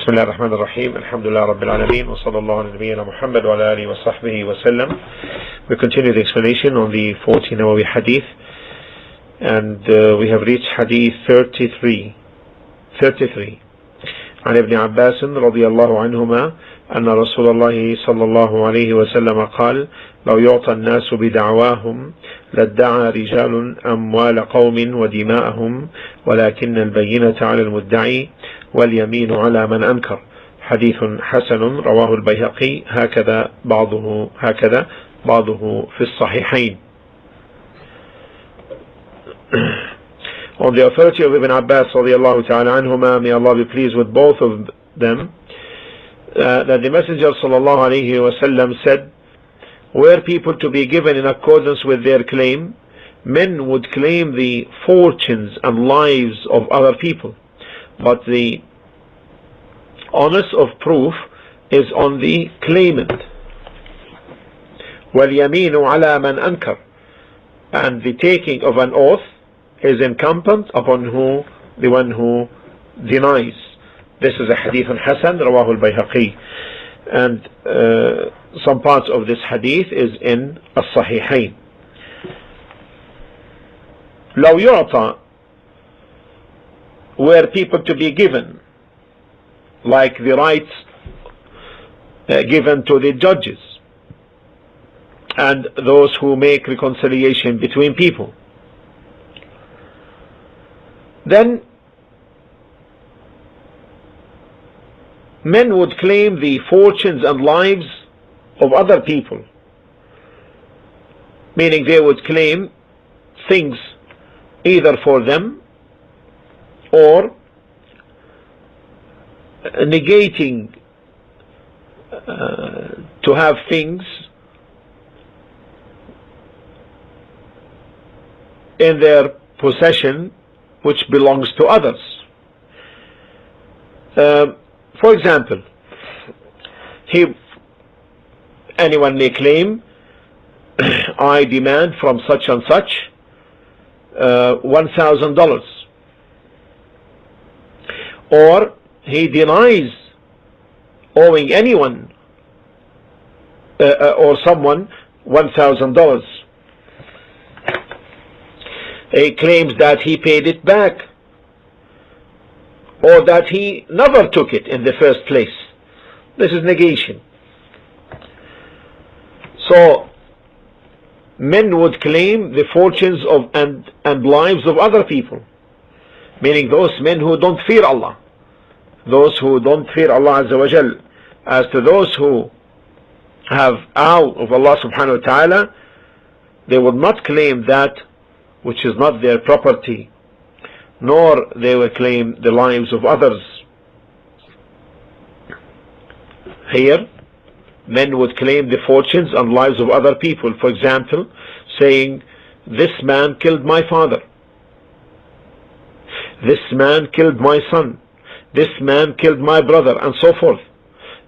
بسم الله الرحمن الرحيم الحمد لله رب العالمين وصلى الله على نبينا محمد وعلى آله وصحبه وسلم. We continue the explanation on the 40 Nawawi Hadith, and we have reached Hadith 33. عن ابن عباس رضي الله عنهما أن رسول الله صلى الله عليه وسلم قال: لو يعطى الناس بدعواهم لادعى رجال أموال قوم ودماءهم ولكن البينة على المدعي واليمين على من أنكر. حديث حسن رواه البيهقي هكذا بعضه في الصحيحين. On the authority of Ibn Abbas radiallahu ta'ala anhuma, may Allah be pleased with both of them, that the Messenger sallallahu alayhi wa sallam said, were people to be given in accordance with their claim, men would claim the fortunes and lives of other people, but the onus of proof is on the claimant. وَالْيَمِينُ عَلَى مَنْ أَنْكَرَ, and the taking of an oath is incumbent upon the one who denies. This is a hadith Hasan, Rawahu al-Bayhaqi, and some parts of this hadith is in as-Sahihain. لو يعطى, were people to be given, like the rights given to the judges and those who make reconciliation between people, then men would claim the fortunes and lives of other people, meaning they would claim things either for them or negating to have things in their possession which belongs to others. For example, anyone may claim, I demand from such and such $1,000, or he denies owing anyone or someone $1,000. He claims that he paid it back, or that he never took it in the first place. This is negation. So men would claim the fortunes of and lives of other people, meaning those men who don't fear Allah, those who don't fear Allah Azza wa Jal. As to those who have awe of Allah subhanahu wa ta'ala, they would not claim that which is not their property, nor they will claim the lives of others. Here, men would claim the fortunes and lives of other people. For example, saying, this man killed my father, this man killed my son, this man killed my brother, and so forth.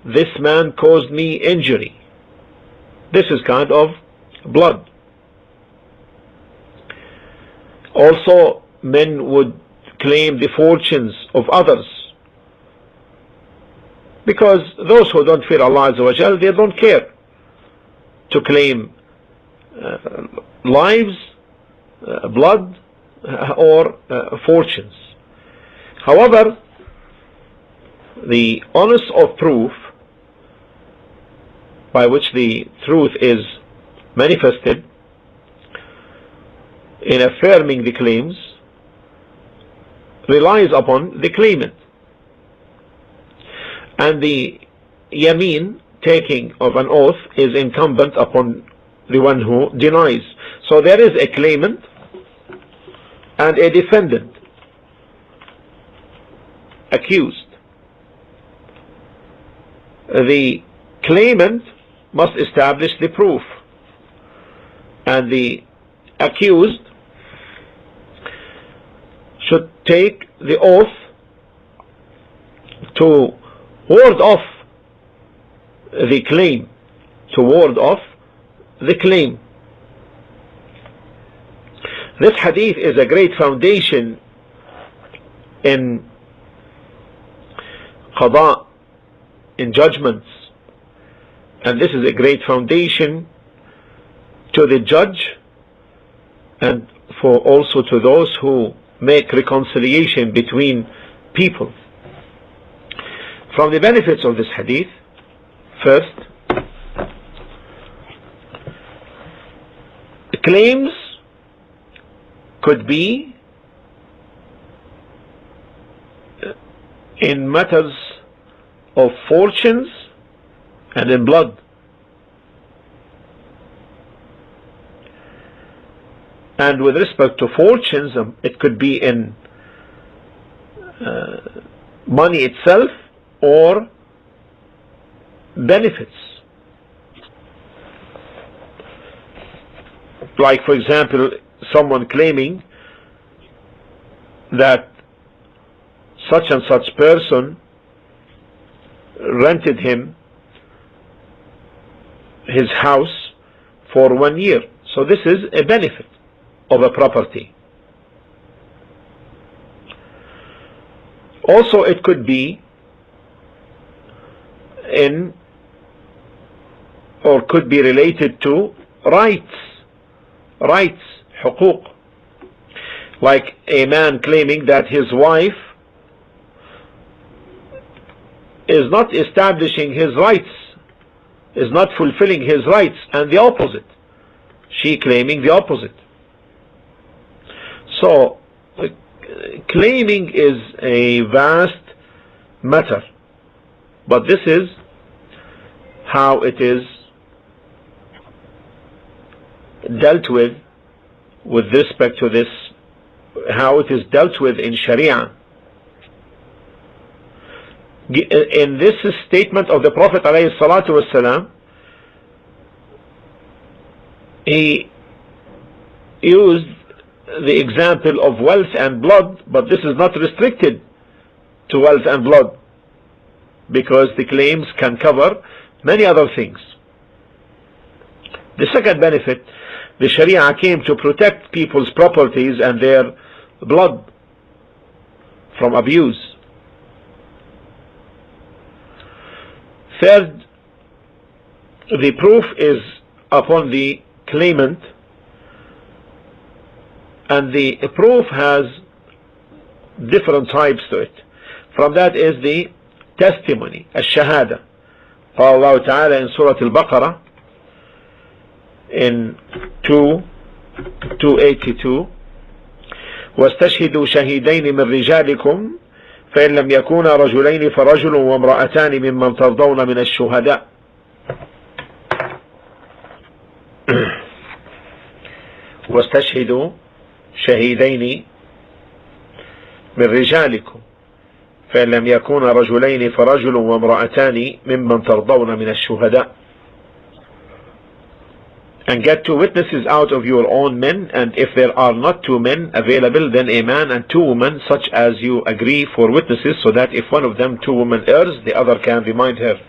This man caused me injury. This is kind of blood. Also, men would claim the fortunes of others, because those who don't fear Allah Azza wa Jal, they don't care to claim lives, blood, or fortunes. However, the onus of proof by which the truth is manifested in affirming the claims relies upon the claimant, and the yameen, taking of an oath, is incumbent upon the one who denies. So there is a claimant and a defendant, accused. The claimant must establish the proof, and the accused should take the oath to ward off the claim, This hadith is a great foundation in qada in judgments. And this is a great foundation to the judge and for also to those who make reconciliation between people. From the benefits of this hadith, first, claims could be in matters of fortunes and in blood. And with respect to fortunes, it could be in money itself or benefits. Like, for example, someone claiming that such and such person rented him his house for 1 year. So this is a benefit of a property. Also, it could be in or could be related to rights, حقوق. Like a man claiming that his wife is not establishing his rights, is not fulfilling his rights, and the opposite, she claiming the opposite. So claiming is a vast matter, but this is how it is dealt with respect to this, how it is dealt with in Sharia. In this statement of the Prophet ﷺ, he used the example of wealth and blood, but this is not restricted to wealth and blood, because the claims can cover many other things. The second benefit, the Sharia came to protect people's properties and their blood from abuse. Third, the proof is upon the claimant, and the proof has different types to it. From that is the testimony, الشهادة. قال الله تعالى in Surah Al-Baqarah in 282 واستشهدوا شهيدين من رجالكم فإن لم يكونا رجلين فرجل وامرأتان ممن ترضون من الشهداء. واستشهدوا شهيدين من رجالكم فإن لم يكونا رجلين فرجل وامرأتان ممن ترضون من الشهداء. And get 2 witnesses out of your own men, and if there are not 2 men available, then a man and 2 women, such as you agree for witnesses, so that if one of them, 2 women, errs, the other can remind her.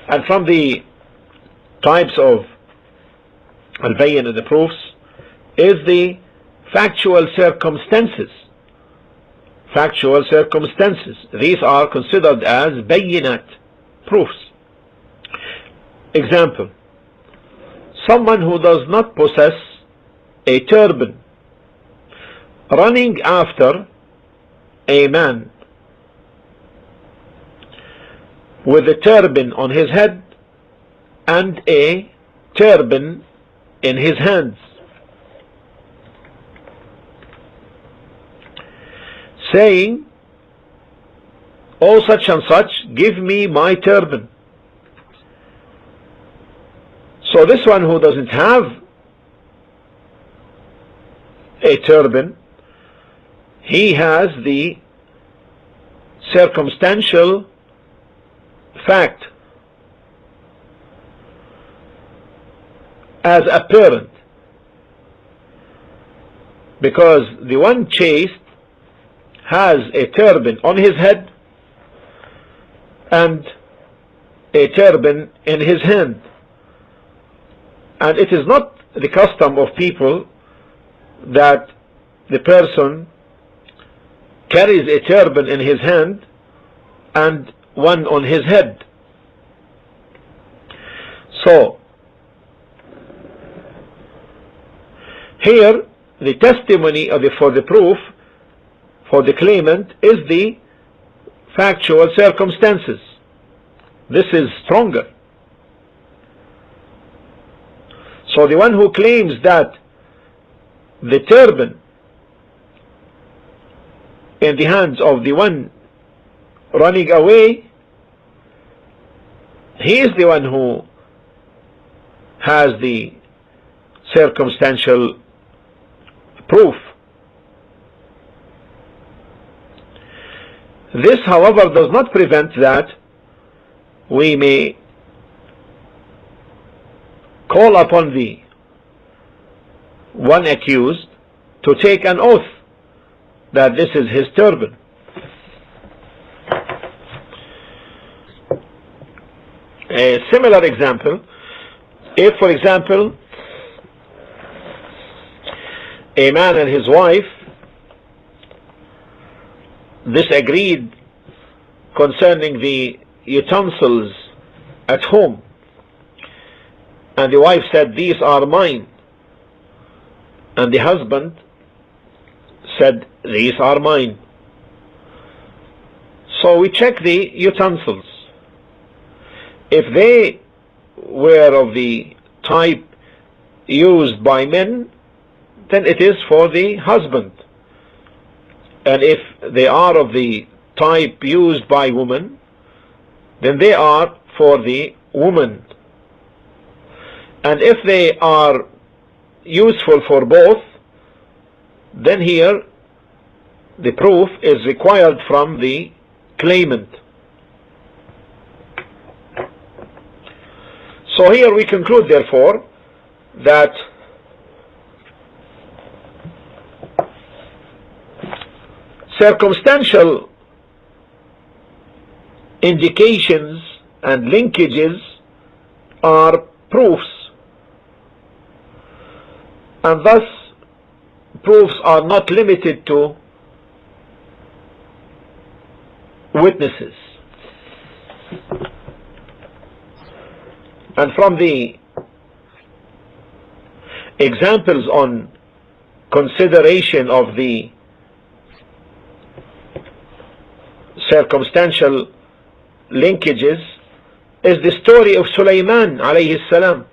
And from the types of al-bayan and the proofs is the factual circumstances. Factual circumstances. These are considered as bayinat, proofs. Example: someone who does not possess a turban running after a man with a turban on his head and a turban in his hands, saying, "Oh such and such, give me my turban." So this one who doesn't have a turban, he has the circumstantial fact as apparent, because the one chased has a turban on his head and a turban in his hand. And it is not the custom of people that the person carries a turban in his hand and one on his head. So here the testimony for the proof for the claimant is the factual circumstances. This is stronger. So the one who claims that the turban in the hands of the one running away, he is the one who has the circumstantial proof. This, however, does not prevent that we may call upon the one accused to take an oath that this is his turban. A similar example, if for example a man and his wife disagreed concerning the utensils at home, and the wife said, "These are mine," and the husband said, "These are mine." So we check the utensils. If they were of the type used by men, then it is for the husband. And if they are of the type used by women, then they are for the woman. And if they are useful for both, then here the proof is required from the claimant. So here we conclude, therefore, that circumstantial indications and linkages are proofs, and thus proofs are not limited to witnesses. And from the examples on consideration of the circumstantial linkages is the story of Sulaiman alayhi salam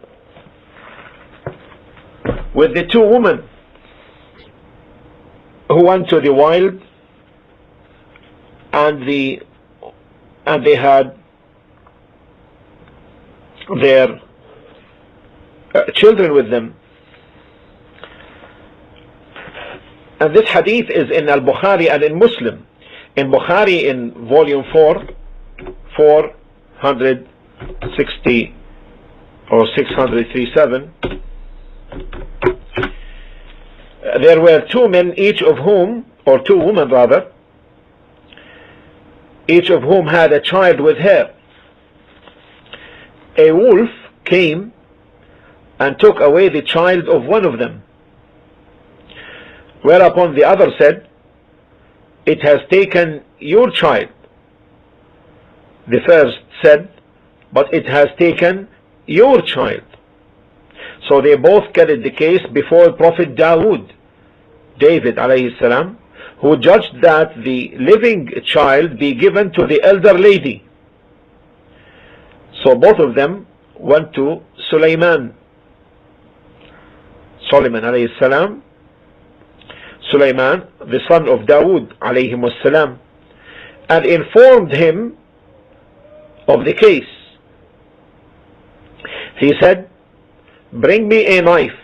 with the two women who went to the wild, and they had their children with them. And this hadith is in Al-Bukhari and in Muslim. In Bukhari in volume 4, 460 or 637, there were two men, each of whom, or two women rather, each of whom had a child with her. A wolf came and took away the child of one of them, whereupon the other said, "It has taken your child." The first said, "But it has taken your child." So they both carried the case before Prophet David alayhi salam, who judged that the living child be given to the elder lady. So both of them went to Sulaiman alayhi salam, Sulaiman, the son of Dawood alayhi wassalam, and informed him of the case. He said, "Bring me a knife,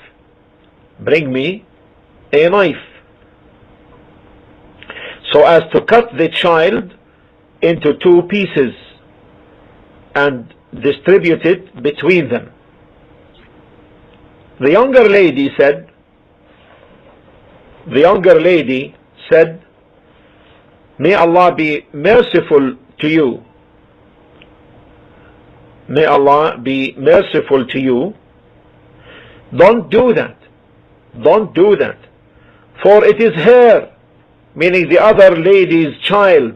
bring me a knife, so as to cut the child into two pieces and distribute it between them." The younger lady said, "May Allah be merciful to you. May Allah be merciful to you. Don't do that. Don't do that. For it is her," meaning the other lady's child.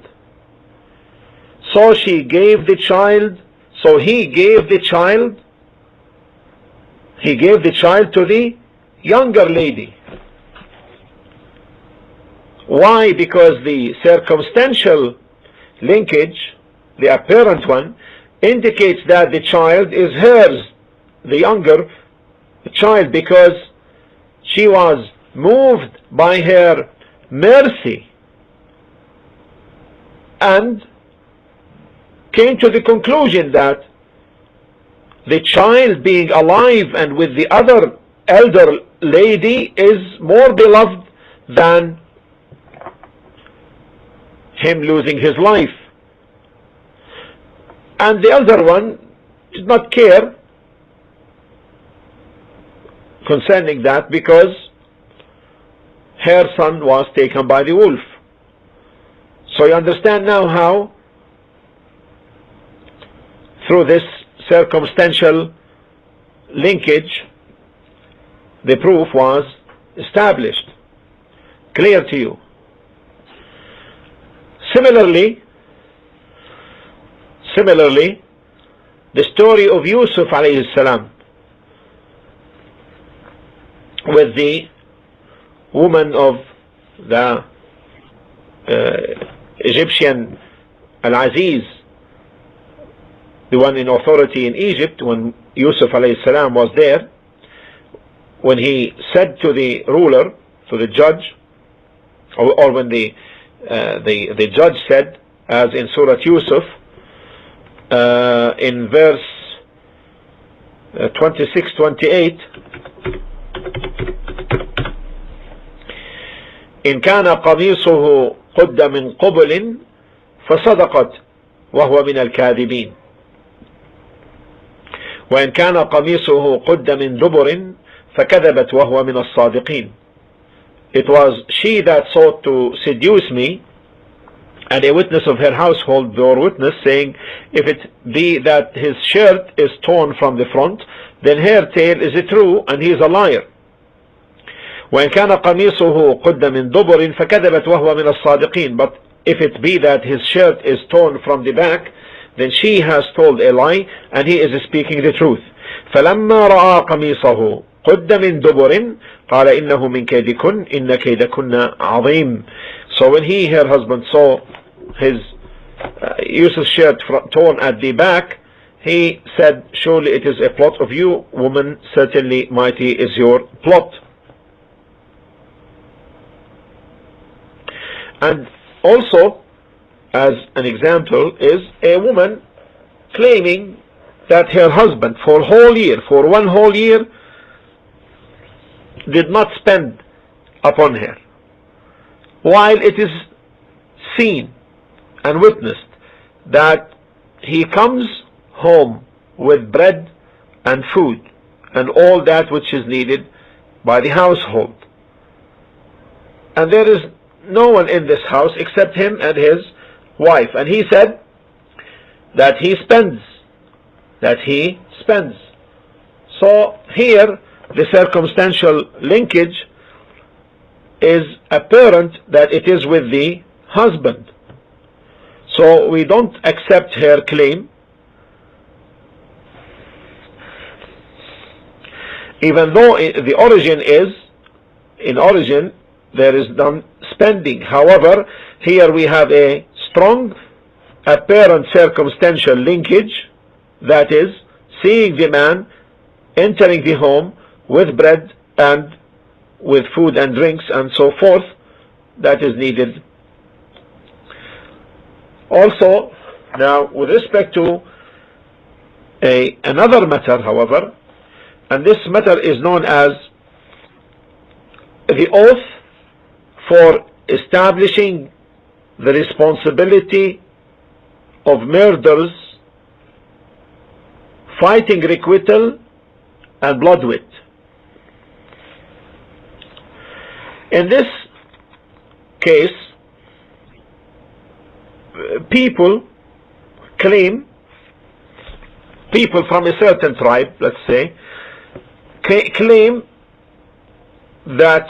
So he gave the child to the younger lady. Why? Because the circumstantial linkage, the apparent one, indicates that the child is hers, the younger child, because she was moved by her mercy and came to the conclusion that the child being alive and with the other elder lady is more beloved than him losing his life. And the elder one did not care concerning that, because her son was taken by the wolf. So you understand now how through this circumstantial linkage the proof was established. Clear to you? Similarly, the story of Yusuf alayhi salam with the woman of the Egyptian Al-Aziz, the one in authority in Egypt, when Yusuf alayhi salam was there, when he said to the ruler, to the judge, or when the judge said, as in Surah Yusuf, in verse 26-28, إن كان قميصه قد من قبل فصدقت وهو من الكاذبين وإن كان قميصه قد من دبر فكذبت وهو من الصادقين. It was she that sought to seduce me, and a witness of her household bore witness, saying, if it be that his shirt is torn from the front, then her tale is true and he is a liar. وإن كان قميصه قد من دبر فكذبت وهو من الصادقين. But if it be that his shirt is torn from the back, then she has told a lie and he is speaking the truth. فلما رأى قميصه قد من دبر قال إنه من كيدكن إن كيدكن عظيم. So when he, her husband, saw his Yusuf's shirt torn at the back, he said, surely it is a plot of you, woman, certainly mighty is your plot. And also, as an example, is a woman claiming that her husband for one whole year, did not spend upon her, while it is seen and witnessed that he comes home with bread and food and all that which is needed by the household, and there is no one in this house except him and his wife, and he said that he spends. So here the circumstantial linkage is apparent that it is with the husband. So we don't accept her claim, even though the origin is, in origin there is none spending. However, here we have a strong apparent circumstantial linkage, that is, seeing the man entering the home with bread and with food and drinks and so forth that is needed. Also, now with respect to another matter, however, and this matter is known as the oath for establishing the responsibility of murders, fighting requital and bloodwit. In this case, people from a certain tribe, let's say, claim that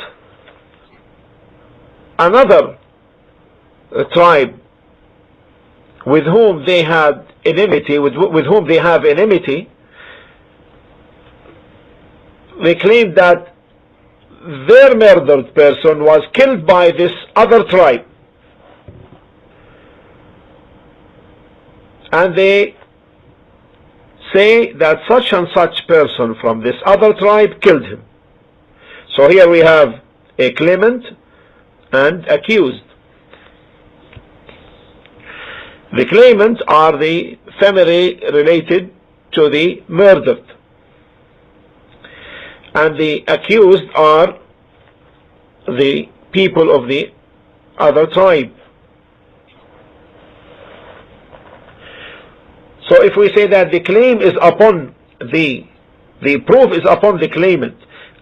another tribe with whom they had enmity, with whom they have enmity, they claimed that their murdered person was killed by this other tribe, and they say that such and such person from this other tribe killed him. So here we have a claimant and accused. The claimant are the family related to the murdered, and the accused are the people of the other tribe. So if we say that the claim is upon the proof is upon the claimant,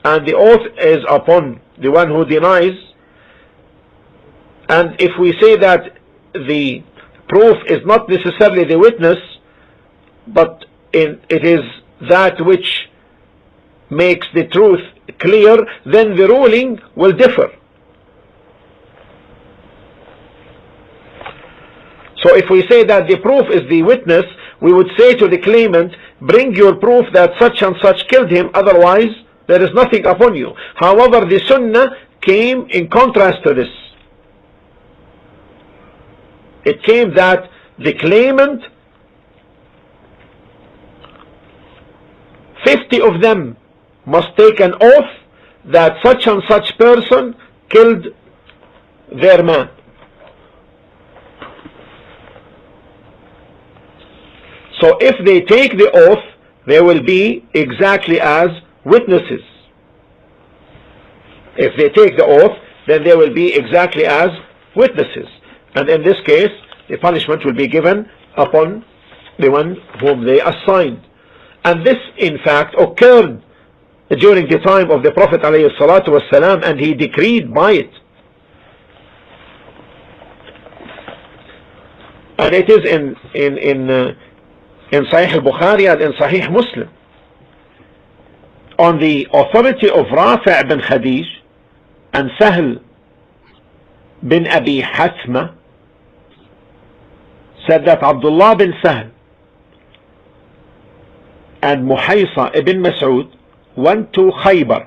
and the oath is upon the one who denies, and if we say that the proof is not necessarily the witness, but it is that which makes the truth clear, then the ruling will differ. So if we say that the proof is the witness, we would say to the claimant, bring your proof that such and such killed him, otherwise there is nothing upon you. However, the Sunnah came in contrast to this. It came that the claimant, 50 of them must take an oath that such and such person killed their man. So if they take the oath, they will be exactly as witnesses. If they take the oath, then they will be exactly as witnesses. And in this case, the punishment will be given upon the one whom they assigned. And this, in fact, occurred during the time of the Prophet ﷺ, and he decreed by it. And it is in Sahih al-Bukhari and in Sahih Muslim, on the authority of Rafi' bin Khadij and Sahl bin Abi Hasma, said that Abdullah bin Sahl and Muhaysa ibn Mas'ud went to Khaybar,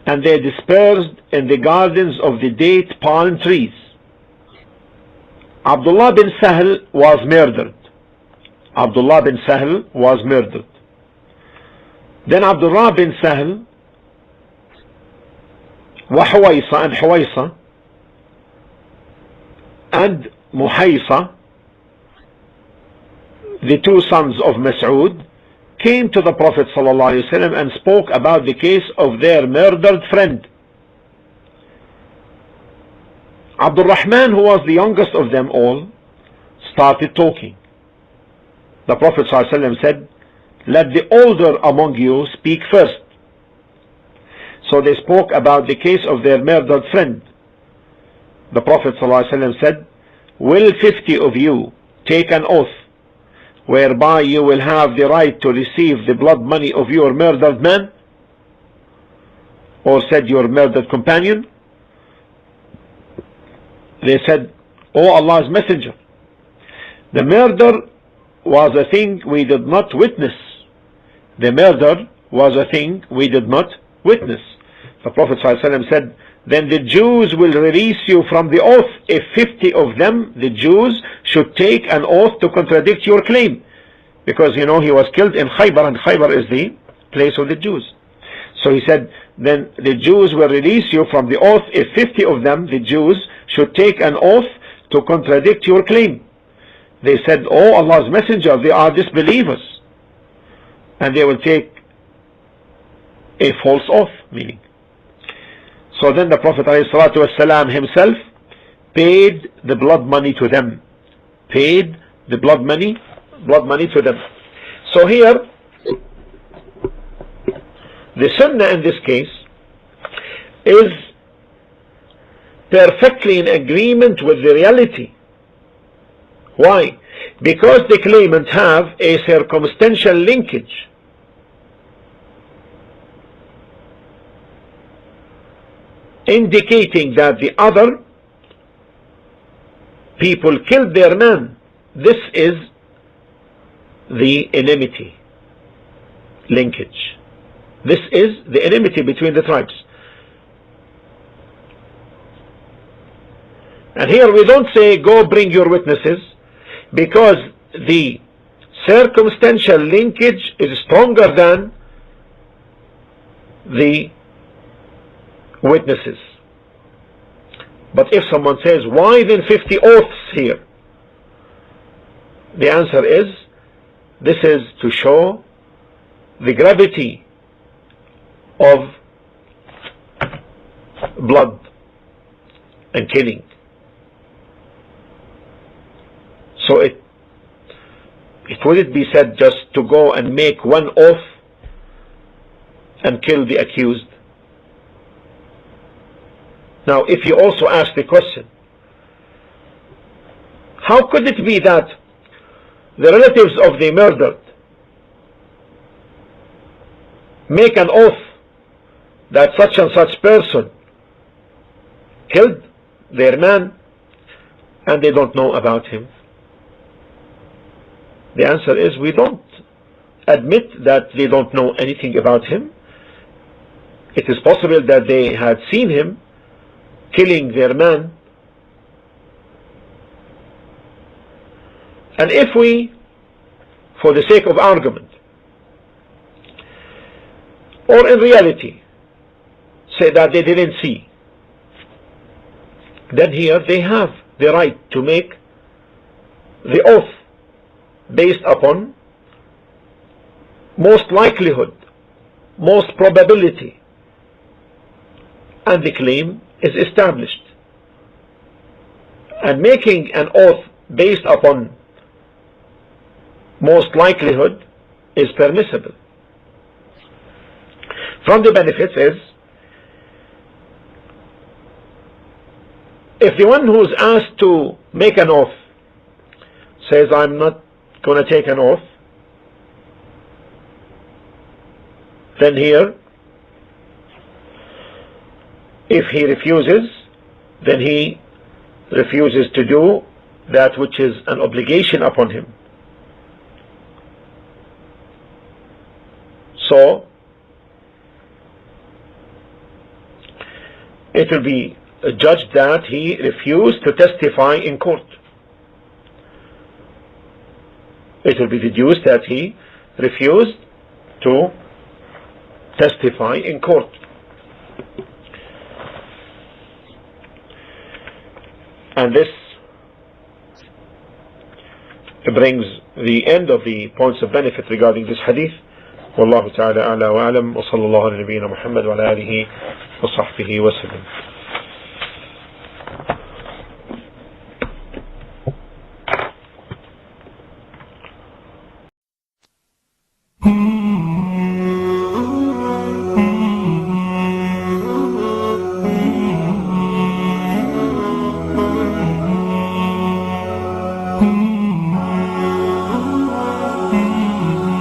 and they dispersed in the gardens of the date palm trees. Abdullah bin Sahl was murdered. Abdullah bin Sahl was murdered. Then Abdullah bin Sahl wa Huwaysa and Muhaysa, the two sons of Mas'ud, came to the Prophet ﷺ and spoke about the case of their murdered friend. Abdul Rahman, who was the youngest of them all, started talking. The Prophet ﷺ said, let the older among you speak first. So they spoke about the case of their murdered friend. The Prophet ﷺ said, will 50 of you take an oath whereby you will have the right to receive the blood money of your murdered man, or said your murdered companion? They said, O Allah's Messenger, the murder was a thing we did not witness. The murder was a thing we did not witness. The Prophet ﷺ said, then the Jews will release you from the oath if 50 of them, the Jews, should take an oath to contradict your claim. Because he was killed in Khaybar, and Khaybar is the place of the Jews. So he said, then the Jews will release you from the oath if 50 of them, the Jews, should take an oath to contradict your claim. They said, oh Allah's Messenger, they are disbelievers, and they will take a false oath, meaning. So then the Prophet ﷺ himself paid the blood money to them. Paid the blood money to them. So here, the Sunnah in this case is perfectly in agreement with the reality. Why? Because the claimants have a circumstantial linkage. Indicating that the other people killed their man. This is the enmity linkage. This is the enmity between the tribes. And here we don't say go bring your witnesses, because the circumstantial linkage is stronger than the witnesses. But if someone says, why then 50 oaths here? The answer is, this is to show the gravity of blood and killing. So it wouldn't be said just to go and make one oath and kill the accused. Now, if you also ask the question, how could it be that the relatives of the murdered make an oath that such and such person killed their man and they don't know about him? The answer is, we don't admit that they don't know anything about him. It is possible that they had seen him killing their man. And if we, for the sake of argument, or in reality, say that they didn't see, then here they have the right to make the oath based upon most likelihood, most probability, and the claim is established. And making an oath based upon most likelihood is permissible. From the benefits is, if the one who is asked to make an oath says, I'm not going to take an oath, then here, if he refuses, then he refuses to do that which is an obligation upon him. So it will be judged that he refused to testify in court. It will be deduced that he refused to testify in court. And this brings the end of the points of benefit regarding this hadith. Wallahu ta'ala a'la wa a'lam, wa sallallahu ala nabiyyina Muhammad wa ala alihi wa sahbihi wa sallam.